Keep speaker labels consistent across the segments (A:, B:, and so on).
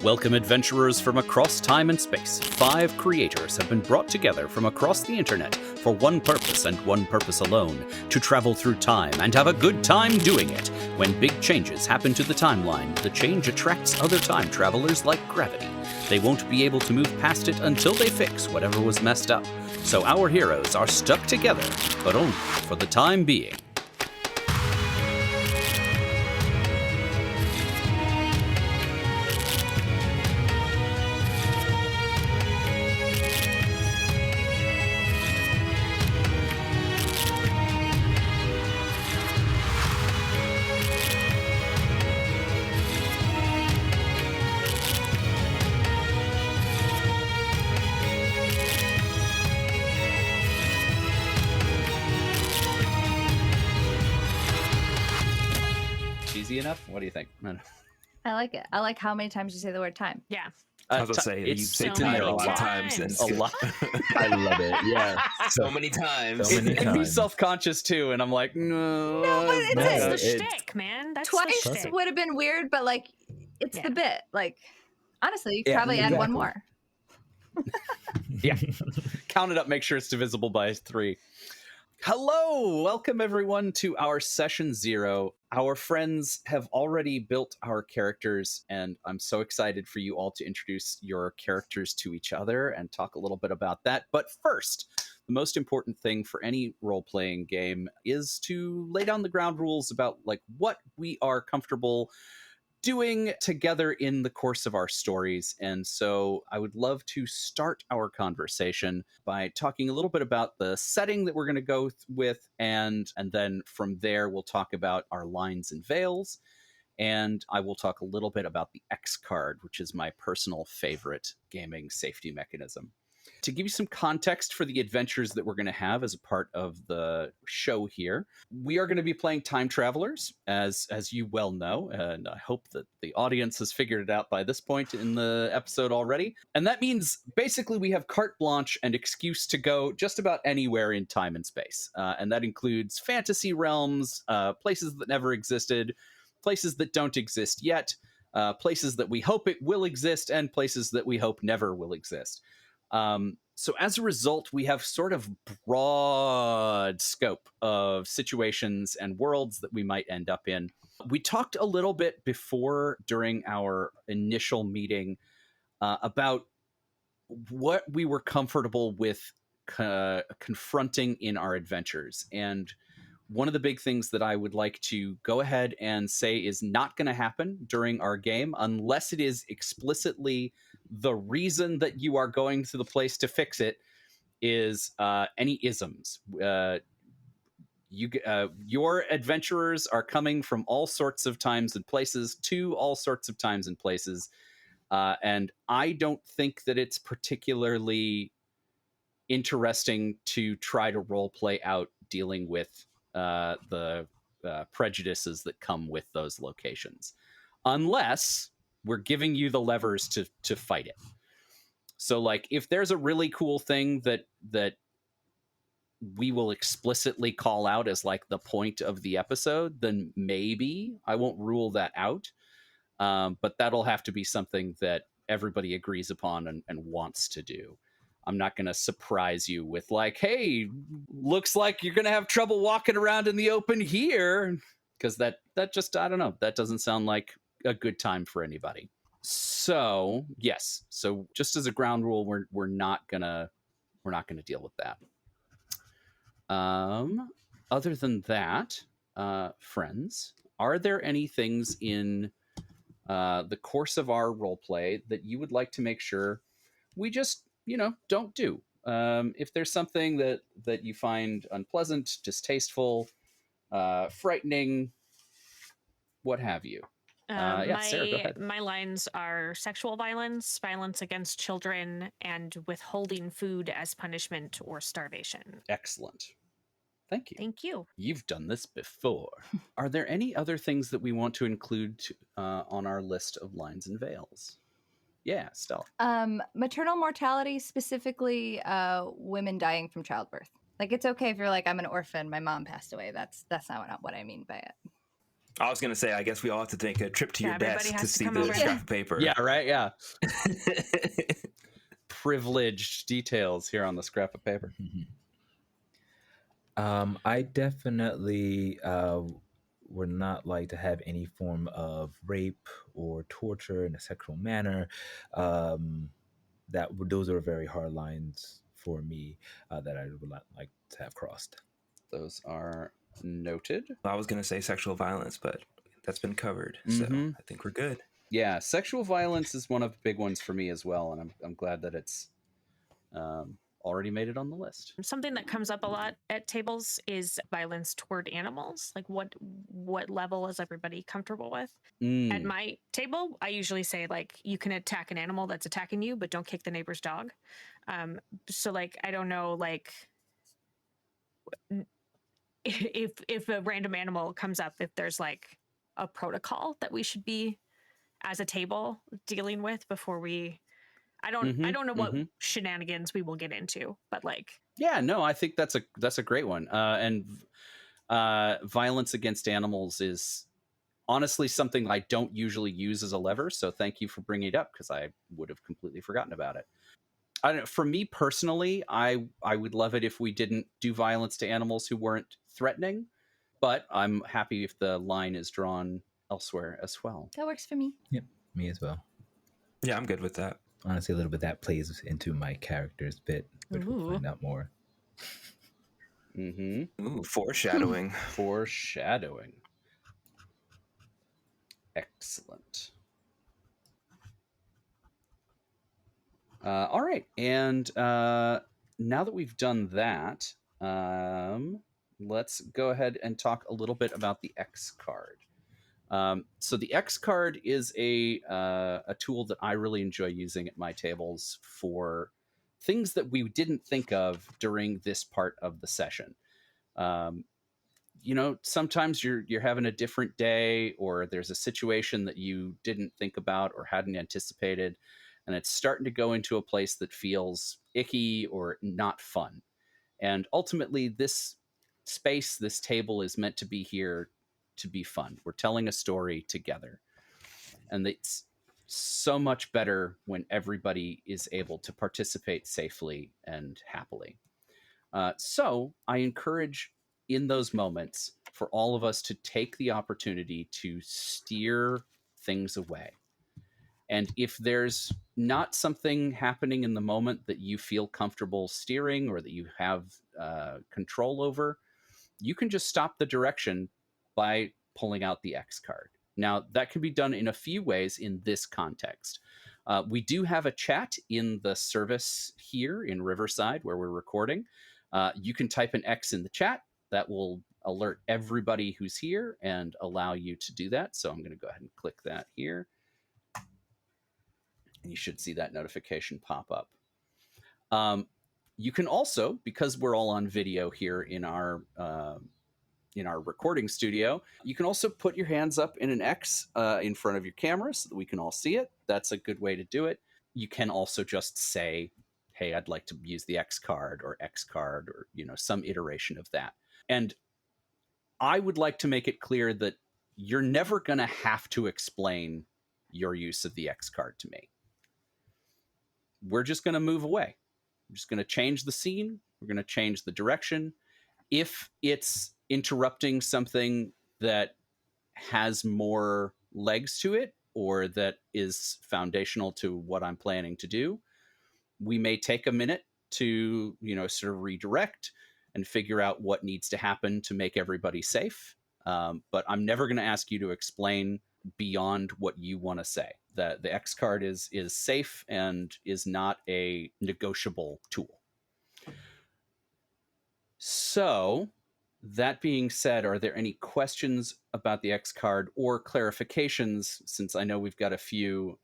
A: Welcome, adventurers from across time and space. 5 creators have been brought together from across the internet for one purpose and one purpose alone: to travel through time and have a good time doing it. When big changes happen to the timeline, the change attracts other time travelers like gravity. They won't be able to move past it until they fix whatever was messed up. So our heroes are stuck together, but only for the time being. Easy enough? What do you think?
B: I like it. I like how many times you say the word time.
C: Yeah.
D: I was going to say, you say
C: so
D: in there a
C: many
D: lot of times.
C: times.
D: And
A: A lot.
D: I love it. Yeah. So many times.
A: It'd be self-conscious too, and I'm like, no.
B: No, but
C: That's the
D: it's-
C: shtick, man. That's
B: Twice
C: the shtick.
B: would have been weird, but like, it's
C: Yeah.
B: the bit. Like, honestly, you could
D: Yeah,
B: probably add one
D: exactly.
B: more.
A: Yeah. Count it up, make sure it's divisible by 3. Hello! Welcome everyone to our session 0. Our friends have already built our characters, and I'm so excited for you all to introduce your characters to each other and talk a little bit about that. But first, the most important thing for any role-playing game is to lay down the ground rules about like what we are comfortable doing together in the course of our stories. And so I would love to start our conversation by talking a little bit about the setting that we're going to go with, and then from there we'll talk about our lines and veils, and I will talk a little bit about the X card, which is my personal favorite gaming safety mechanism. To give you some context for the adventures that we're going to have as a part of the show here, we are going to be playing time travelers, as you well know, and I hope that the audience has figured it out by this point in the episode already. And that means basically we have carte blanche and excuse to go just about anywhere in time and space. And that includes fantasy realms, places that never existed, places that don't exist yet, places that we hope it will exist, and places that we hope never will exist. So as a result, we have sort of broad scope of situations and worlds that we might end up in. We talked a little bit before during our initial meeting about what we were comfortable with confronting in our adventures. And one of the big things that I would like to go ahead and say is not going to happen during our game unless it is explicitly the reason that you are going to the place to fix it is any isms. Your adventurers are coming from all sorts of times and places to all sorts of times and places. And I don't think that it's particularly interesting to try to role play out dealing with the prejudices that come with those locations, unless we're giving you the levers to fight it. So, like, if there's a really cool thing that we will explicitly call out as like the point of the episode, then maybe I won't rule that out. But that'll have to be something that everybody agrees upon and wants to do. I'm not going to surprise you with like, hey, looks like you're going to have trouble walking around in the open here. Because that just, I don't know, that doesn't sound like a good time for anybody. So yes, so just as a ground rule, we're not gonna deal with that. Other than that, friends, are there any things in the course of our role play that you would like to make sure we just don't do? If there's something that you find unpleasant, distasteful, frightening, what have you. Sarah, go ahead.
C: My lines are sexual violence, violence against children, and withholding food as punishment or starvation.
A: Excellent. Thank you.
C: Thank you.
A: You've done this before. Are there any other things that we want to include on our list of lines and veils? Yeah, Stella.
B: Maternal mortality, specifically women dying from childbirth. Like, it's okay if you're like, I'm an orphan, my mom passed away. That's not what I mean by it.
D: I was gonna say, I guess we all have to take a trip to your
C: everybody
D: desk
C: has
D: to
C: to
D: see
C: come
D: the
C: over.
D: scrap of paper.
A: Yeah, right. Yeah. Privileged details here on the scrap of paper.
E: I definitely would not like to have any form of rape or torture in a sexual manner. Those are very hard lines for me that I would not like to have crossed.
A: Those are noted.
D: I was gonna say sexual violence, but that's been covered, so I think we're good.
A: Yeah, sexual violence is one of the big ones for me as well, and I'm glad that it's already made it on the list.
C: Something that comes up a lot at tables is violence toward animals. Like what level is everybody comfortable with? At my table, I usually say like you can attack an animal that's attacking you, but don't kick the neighbor's dog. So like I don't know, like if a random animal comes up, if there's like a protocol that we should be as a table dealing with before we. I don't know what shenanigans we will get into, but like
A: yeah, no, I think that's a great one. And violence against animals is honestly something I don't usually use as a lever. So thank you for bringing it up because I would have completely forgotten about it. I don't know, for me personally, I would love it if we didn't do violence to animals who weren't threatening, but I'm happy if the line is drawn elsewhere as well.
B: That works for me.
E: Yep, me as well.
D: Yeah, I'm good with that.
E: Honestly, a little bit that plays into my character's bit, which we'll find out more.
D: Ooh, foreshadowing.
A: Foreshadowing. Excellent. All right, and now that we've done that, let's go ahead and talk a little bit about the X card. So the X card is a tool that I really enjoy using at my tables for things that we didn't think of during this part of the session. You know, sometimes you're having a different day, or there's a situation that you didn't think about or hadn't anticipated, and it's starting to go into a place that feels icky or not fun. And ultimately, this space, this table is meant to be here to be fun. We're telling a story together. And it's so much better when everybody is able to participate safely and happily. So I encourage in those moments for all of us to take the opportunity to steer things away. And if there's not something happening in the moment that you feel comfortable steering or that you have control over, you can just stop the direction by pulling out the X card. Now, that can be done in a few ways in this context. We do have a chat in the service here in Riverside where we're recording. You can type an X in the chat. That will alert everybody who's here and allow you to do that. So I'm going to go ahead and click that here. And you should see that notification pop up. You can also, because we're all on video here in our recording studio, you can also put your hands up in an X in front of your camera so that we can all see it. That's a good way to do it. You can also just say, hey, I'd like to use the X card or some iteration of that. And I would like to make it clear that you're never going to have to explain your use of the X card to me. We're just going to move away. We're just going to change the scene. We're going to change the direction. If it's interrupting something that has more legs to it or that is foundational to what I'm planning to do, we may take a minute to, sort of redirect and figure out what needs to happen to make everybody safe. But I'm never going to ask you to explain beyond what you want to say. The X card is safe and is not a negotiable tool. So, that being said, are there any questions about the X card or clarifications, since I know we've got a few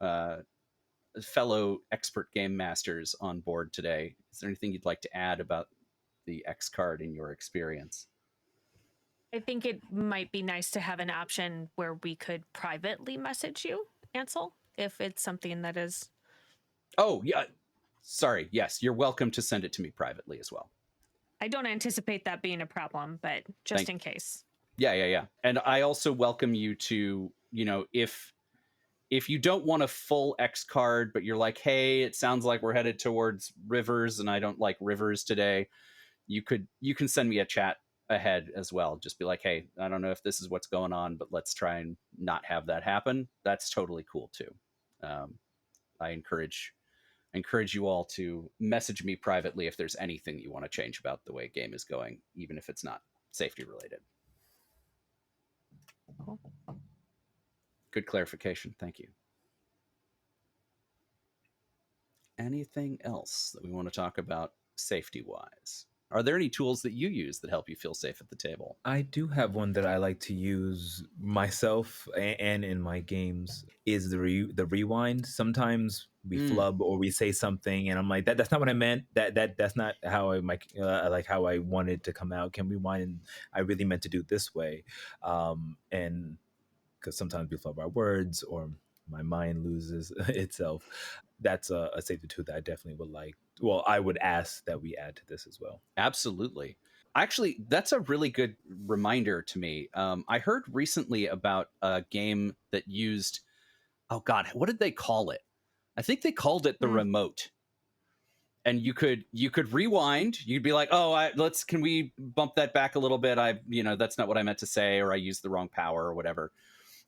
A: fellow expert game masters on board today? Is there anything you'd like to add about the X card in your experience?
C: I think it might be nice to have an option where we could privately message you, Ansel, if it's something that is...
A: Oh, yeah. Sorry. Yes, you're welcome to send it to me privately as well.
C: I don't anticipate that being a problem, but just in case.
A: Yeah. And I also welcome you to, if you don't want a full X card, but you're like, hey, it sounds like we're headed towards rivers and I don't like rivers today, you can send me a chat ahead as well. Just be like, hey, I don't know if this is what's going on, but let's try and not have that happen. That's totally cool too. I encourage you all to message me privately if there's anything you want to change about the way game is going, even if it's not safety related.
C: Cool.
A: Good clarification. Thank you. Anything else that we want to talk about safety wise? Are there any tools that you use that help you feel safe at the table?
E: I do have one that I like to use myself and in my games is the rewind. Sometimes we flub or we say something and I'm like, that's not what I meant. That's not how I like how I wanted to come out. Can we rewind? I really meant to do it this way. And because sometimes we flub our words or my mind loses itself. That's a safety tool that I definitely would like. Well, I would ask that we add to this as well.
A: Absolutely. Actually, that's a really good reminder to me. I heard recently about a game that used, oh God, what did they call it? I think they called it the remote. And you could rewind. You'd be like, oh, can we bump that back a little bit? That's not what I meant to say, or I used the wrong power or whatever.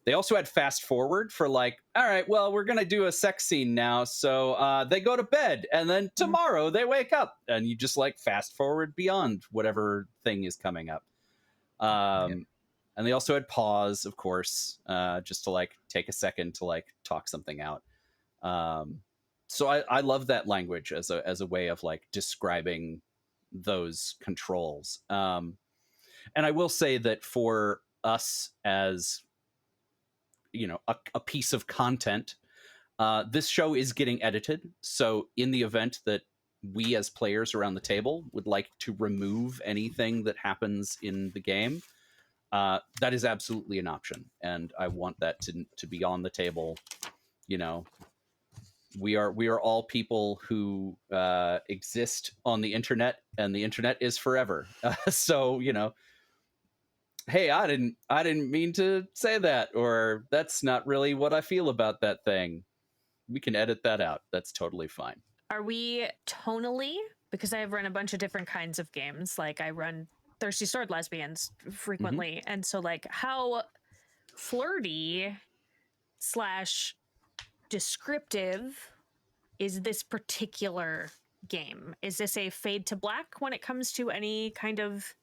A: They also had fast forward for like, all right, well, we're going to do a sex scene now. So they go to bed and then tomorrow they wake up and you just like fast forward beyond whatever thing is coming up. And they also had pause, of course, just to like take a second to like talk something out. So I love that language as a way of like describing those controls. And I will say that for us as a piece of content, this show is getting edited, so in the event that we as players around the table would like to remove anything that happens in the game, that is absolutely an option, and I want that to be on the table. We are all people who exist on the internet, and the internet is forever. So hey, I didn't mean to say that, or that's not really what I feel about that thing. We can edit that out. That's totally fine.
C: Are we tonally? Because I've run a bunch of different kinds of games. Like I run Thirsty Sword Lesbians frequently. And so like how flirty / descriptive is this particular game? Is this a fade to black when it comes to any kind of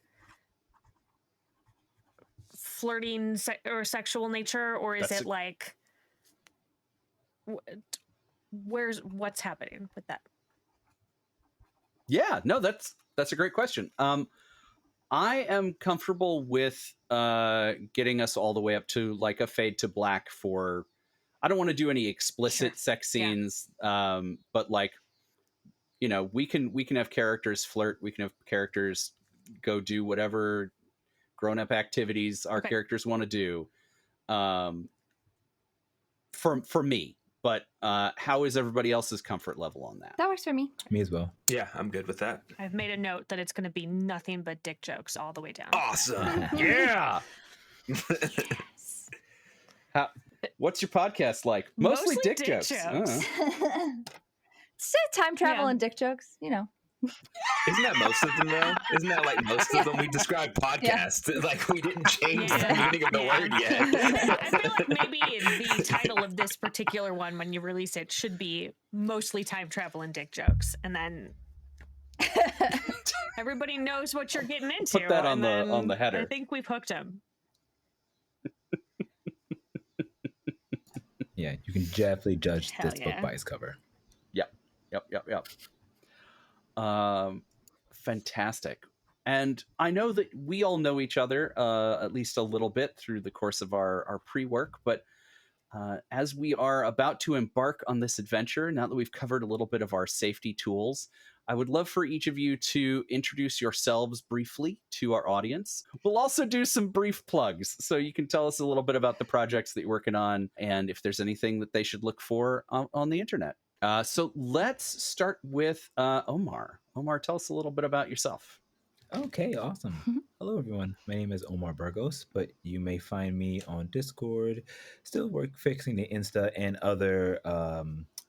C: flirting or sexual nature, or is it like what's happening with that?
A: Yeah, no, that's a great question. I am comfortable with getting us all the way up to like a fade to black for, I don't want to do any explicit sex scenes, but like, we can have characters flirt, we can have characters go do whatever grown-up activities our characters want to do, for me. But how is everybody else's comfort level on that?
B: That works for me.
E: Me as well.
D: Yeah, I'm good with that.
C: I've made a note that it's going to be nothing but dick jokes all the way down.
D: Awesome.
A: Yeah.
C: Yes.
A: What's your podcast like? Mostly dick jokes.
B: It's time travel and dick jokes,
D: Isn't that most of them, though? Isn't that like most of them? We describe podcasts. Like we didn't change the meaning of the word yet.
C: I feel like maybe the title of this particular one, when you release it, should be mostly time travel and dick jokes. And then everybody knows what you're getting into.
A: Put that on the header.
C: I think we've hooked them.
E: Yeah, you can definitely judge this book by its cover.
A: Yep. Fantastic. And I know that we all know each other at least a little bit through the course of our pre-work, but as we are about to embark on this adventure, now that we've covered a little bit of our safety tools, I would love for each of you to introduce yourselves briefly to our audience. We'll also do some brief plugs, so you can tell us a little bit about the projects that you're working on and if there's anything that they should look for on the internet. So let's start with Omar. Omar, tell us a little bit about yourself.
E: Okay, awesome. Hello, everyone. My name is Omar Burgos, but you may find me on Discord, still fixing the Insta and other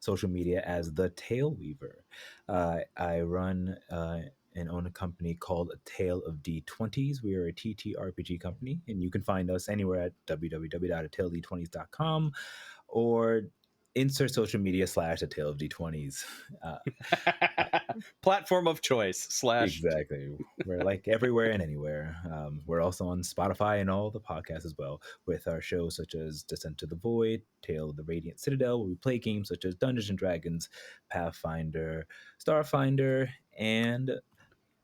E: social media as the Tail Weaver. I run and own a company called A Tale of D20s. We are a TTRPG company, and you can find us anywhere at www.ataleD20s.com or insert social media / A Tale of D20s.
A: Platform of choice /
E: Exactly. We're like everywhere and anywhere. We're also on Spotify and all the podcasts as well, with our shows such as Descent to the Void, Tale of the Radiant Citadel, where we play games such as Dungeons and Dragons, Pathfinder, Starfinder, and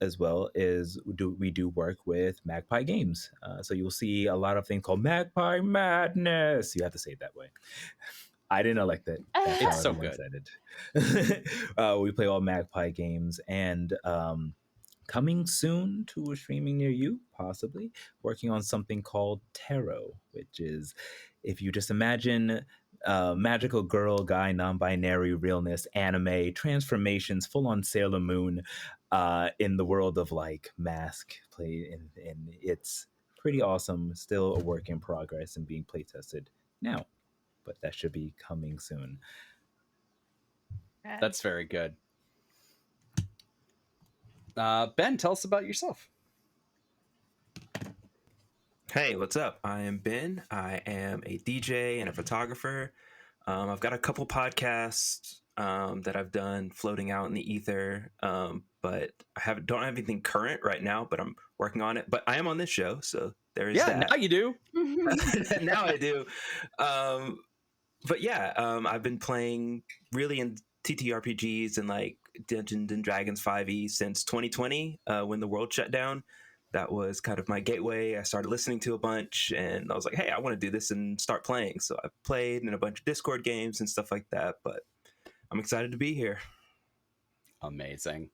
E: as well as we do work with Magpie Games. So you'll see a lot of things called Magpie Madness. You have to say it that way. I didn't elect it. That's
A: It's
E: how
A: so
E: everyone
A: good.
E: said it. We play all Magpie games, and coming soon to a streaming near you, possibly working on something called Tarot, which is, if you just imagine magical girl, guy, non-binary realness, anime transformations, full-on Sailor Moon, in the world of like Mask play, and it's pretty awesome. Still a work in progress and being play tested now, but that should be coming soon.
A: That's very good. Ben, tell us about yourself.
D: Hey, what's up? I am Ben. I am a DJ and a photographer. I've got a couple podcasts that I've done floating out in the ether, but I don't have anything current right now, but I'm working on it. But I am on this show, so there is that.
A: Now you do.
D: Now I do. But yeah, I've been playing really in TTRPGs and like Dungeons and Dragons 5e since 2020 when the world shut down. That was kind of my gateway. I started listening to a bunch and I was like, hey, I want to do this and start playing. So I played in a bunch of Discord games and stuff like that, but I'm excited to be here.
A: Amazing.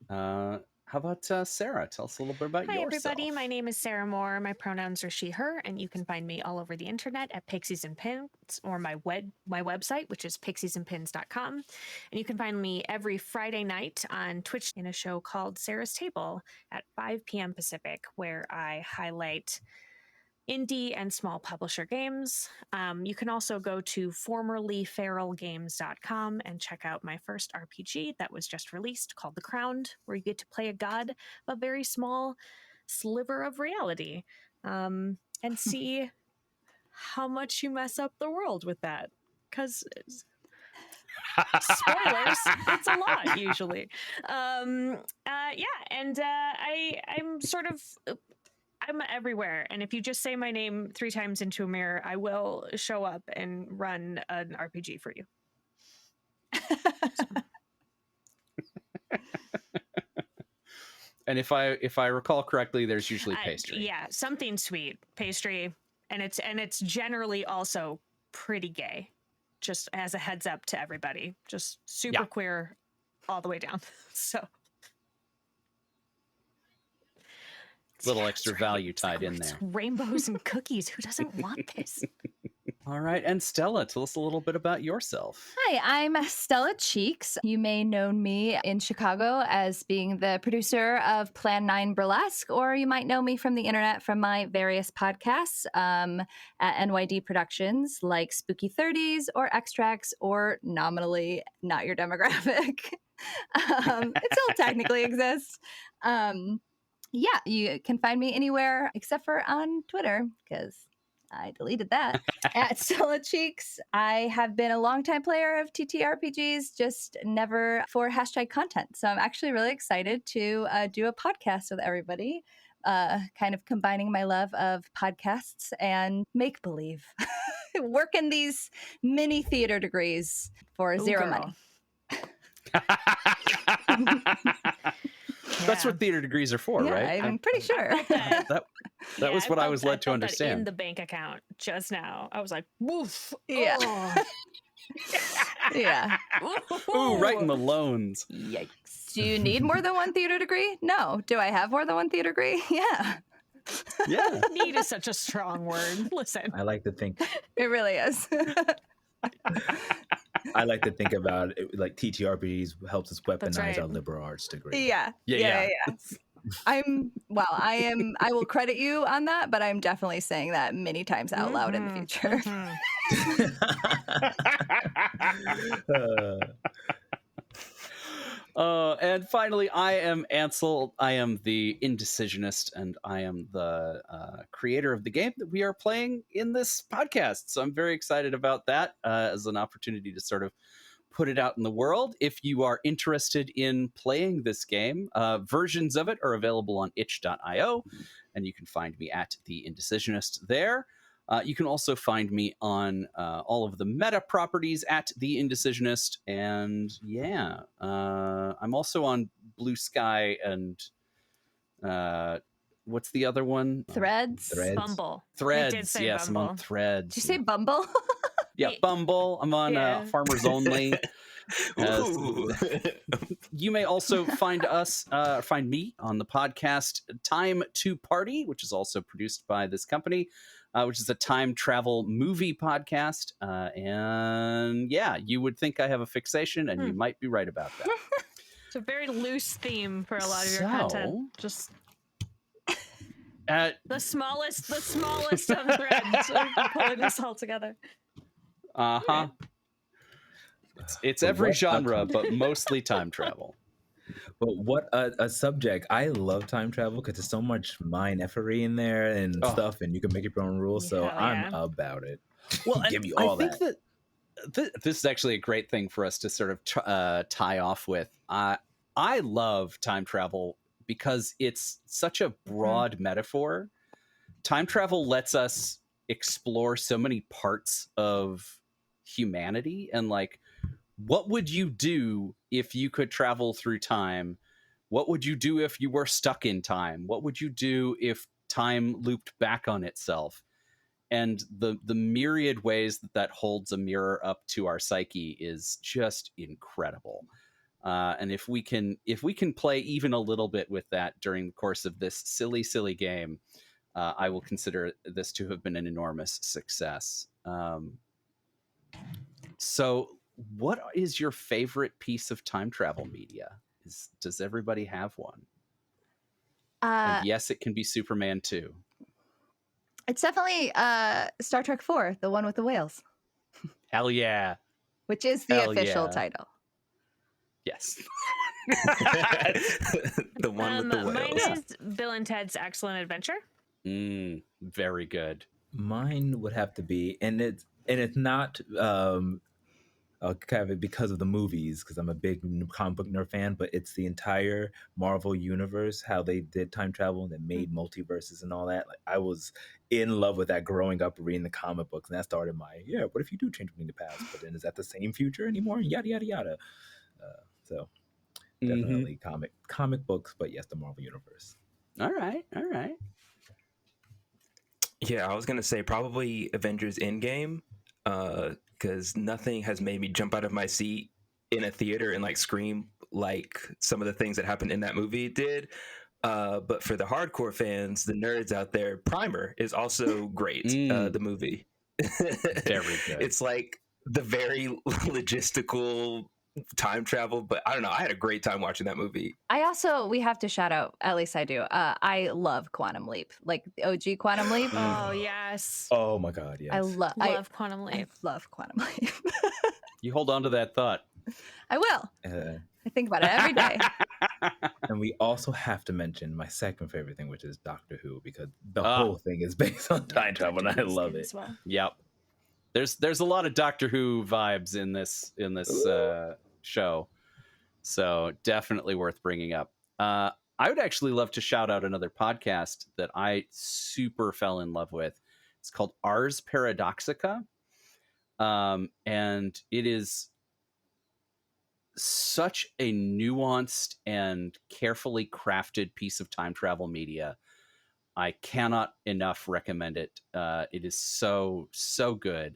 A: How about Sarah? Tell us a little bit about yourself.
C: Hi, everybody. My name is Sarah Moore. My pronouns are she, her, and you can find me all over the internet at Pixies and Pins or my website, which is pixiesandpins.com. And you can find me every Friday night on Twitch in a show called Sarah's Table at 5 p.m. Pacific, where I highlight indie and small publisher games. You can also go to formerlyferalgames.com and check out my first RPG that was just released called The Crowned, where you get to play a god of a very small sliver of reality and see how much you mess up the world with that. Because spoilers, it's a lot usually. I'm everywhere, and if you just say my name 3 times into a mirror, I will show up and run an RPG for you.
A: And if I recall correctly, there's usually pastry.
C: Yeah, something sweet, pastry, and it's generally also pretty gay. Just as a heads up to everybody, just super queer all the way down. So.
A: Little extra value tied in there.
C: Rainbows and cookies. Who doesn't want this?
A: All right. And Stella, tell us a little bit about yourself.
B: Hi, I'm Stella Cheeks. You may know me in Chicago as being the producer of Plan 9 Burlesque, or you might know me from the internet from my various podcasts at NYD Productions, like Spooky 30s or Extracts, or nominally Not Your Demographic. It still technically exists. Yeah, you can find me anywhere except for on Twitter, because I deleted that, at Stella Cheeks. I have been a longtime player of TTRPGs, just never for hashtag content. So I'm actually really excited to do a podcast with everybody, kind of combining my love of podcasts and make-believe. Working these mini theater degrees for zero money.
A: That's what theater degrees are for, right?
B: I'm pretty sure.
A: That was what I was led to understand.
C: That in the bank account just now, I was like, woof.
B: Yeah.
C: Oh.
B: Yeah.
A: Ooh, right in the loans.
B: Yikes. Do you need more than one theater degree? No. Do I have more than one theater degree? Yeah.
A: Yeah.
C: Need is such a strong word. Listen.
E: I like to think.
B: It really is.
E: I like to think about it, like TTRPGs helps us weaponize
C: right.
E: our liberal arts degree.
B: Yeah. I will credit you on that, but I'm definitely saying that many times out loud in the future.
A: And finally, I am Ansel. I am the Indecisionist, and I am the creator of the game that we are playing in this podcast. So I'm very excited about that as an opportunity to sort of put it out in the world. If you are interested in playing this game, versions of it are available on itch.io, and you can find me at the Indecisionist there. You can also find me on all of the meta properties at The Indecisionist. And yeah, I'm also on Bluesky and what's the other one?
B: Threads.
C: Bumble.
A: Threads.
C: It did say
A: Yes,
C: Bumble.
A: I'm on Threads.
B: Did you say Bumble?
A: Yeah, Bumble. I'm on Farmers Only. You may also find me on the podcast Time to Party, which is also produced by this company, which is a time travel movie podcast. And yeah, you would think I have a fixation, and you might be right about that.
C: It's a very loose theme for a lot of your content. Just the smallest of threads pulling this all together.
A: Uh-huh. It's every genre, but mostly time travel.
E: But what a subject. I love time travel because there's so much mind effery in there and stuff, and you can make your own rules. So I'm about it.
A: Well,
E: give you all
A: I think that this is actually a great thing for us to sort of tie off with. I love time travel because it's such a broad metaphor. Time travel lets us explore so many parts of humanity, and like, what would you do if you could travel through time? What would you do if you were stuck in time? What would you do if time looped back on itself? And the myriad ways that holds a mirror up to our psyche is just incredible. And if we can play even a little bit with that during the course of this silly game, I will consider this to have been an enormous success. So what is your favorite piece of time travel media? Does everybody have one? And yes, it can be Superman too.
B: It's definitely Star Trek 4, the one with the whales.
A: Hell yeah.
B: Which is the official title.
A: Yes.
D: The one with the whales.
C: Mine is Bill and Ted's Excellent Adventure.
A: Very good.
E: Mine would have to be, and it's not kind of because of the movies, because I'm a big comic book nerd fan, but it's the entire Marvel universe, how they did time travel and they made multiverses and all that. Like, I was in love with that growing up reading the comic books, and that started my what if you do change from the past, but then is that the same future anymore? And yada yada yada. So definitely comic books, but yes, the Marvel universe.
A: All right.
D: Yeah, I was gonna say probably Avengers Endgame, because nothing has made me jump out of my seat in a theater and like scream like some of the things that happened in that movie did. But for the hardcore fans, the nerds out there, Primer is also great. The movie,
A: very good.
D: It's like the very logistical time travel, but I don't know, I had a great time watching that movie.
B: We have to shout out, at least I do, I love Quantum Leap, like the OG Quantum Leap.
C: Oh yes.
E: Oh my god, yes.
B: I love
C: Quantum Leap.
B: I love Quantum Leap.
A: You hold on to that thought.
B: I will. I think about it every day.
E: And we also have to mention my second favorite thing, which is Doctor Who, because the whole thing is based on time travel, and I love it.
C: Well.
A: Yep. There's a lot of Doctor Who vibes in this show, so definitely worth bringing up. I would actually love to shout out another podcast that I super fell in love with. It's called Ars Paradoxica, and it is such a nuanced and carefully crafted piece of time travel media. I cannot enough recommend it. It is so good.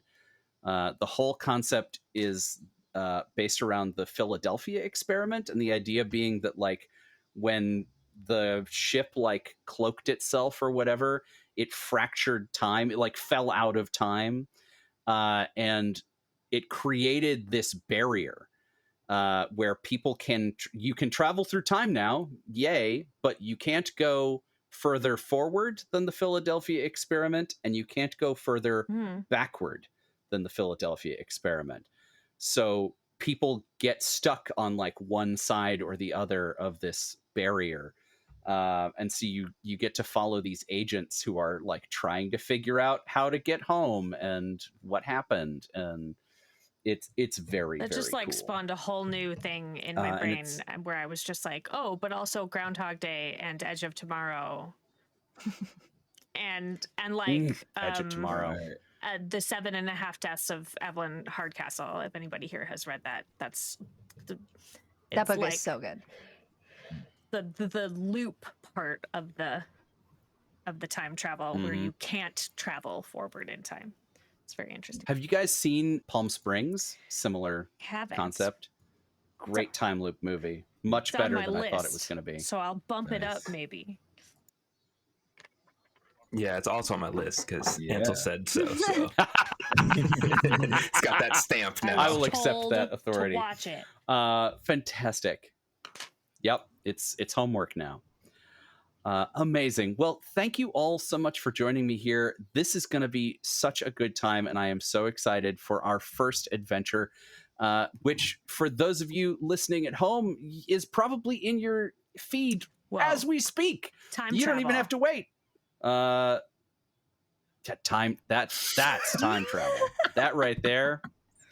A: The whole concept is based around the Philadelphia experiment, and the idea being that like when the ship like cloaked itself or whatever, it fractured time. It like fell out of time, and it created this barrier where people you can travel through time now, yay, but you can't go further forward than the Philadelphia experiment, and you can't go further backward than the Philadelphia experiment. So people get stuck on like one side or the other of this barrier. And so you get to follow these agents who are like trying to figure out how to get home and what happened. And it's very,
C: that
A: very
C: just like
A: cool.
C: spawned a whole new thing in my brain where I was just like, oh, but also Groundhog Day and Edge of Tomorrow. and like
A: Edge of Tomorrow.
C: The 7.5 Deaths of Evelyn Hardcastle. If anybody here has read that,
B: that book is so good.
C: The loop part of the time travel where you can't travel forward in time. It's very interesting.
A: Have you guys seen Palm Springs? Similar concept. Great time loop movie. Much better than I thought it was going to be.
C: So I'll bump it up maybe.
D: Yeah, it's also on my list because Ansel said so. It's got that stamp now.
A: I will accept that authority.
C: To watch it.
A: Fantastic. Yep, it's homework now. Amazing. Well, thank you all so much for joining me here. This is going to be such a good time, and I am so excited for our first adventure, which for those of you listening at home is probably in your feed as we speak. You don't even have to wait. That's time travel. That right there,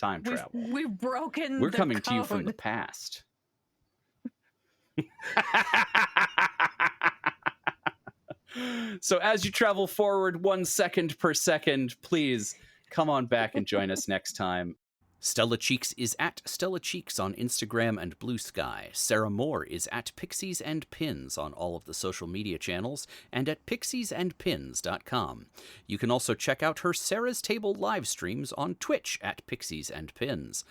A: time travel.
C: We've broken.
A: We're coming to you from the past. So as you travel forward 1 second per second, please come on back and join us next time. Stella Cheeks is at Stella Cheeks on Instagram and Bluesky. Sarah Moore is at Pixies and Pins on all of the social media channels and at pixiesandpins.com. You can also check out her Sarah's Table live streams on Twitch at Pixies and Pins.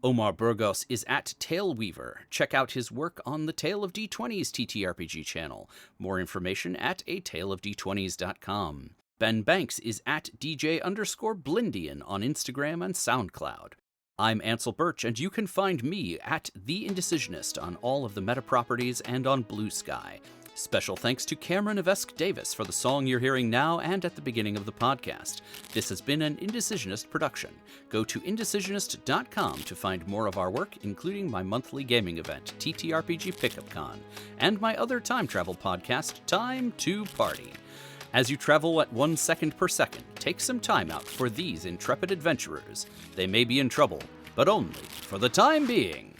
A: Omar Burgos is at Tailweaver. Check out his work on the Tale of D20's TTRPG channel. More information at ataleofd20s.com. Ben Banks is at DJ_Blindian on Instagram and SoundCloud. I'm Ansel Burch, and you can find me at The Indecisionist on all of the meta properties and on Bluesky. Special thanks to Cameron Avesk Davis for the song you're hearing now and at the beginning of the podcast. This has been an Indecisionist production. Go to indecisionist.com to find more of our work, including my monthly gaming event, TTRPG Pickup Con, and my other time travel podcast, Time to Party. As you travel at 1 second per second, take some time out for these intrepid adventurers. They may be in trouble, but only for the time being.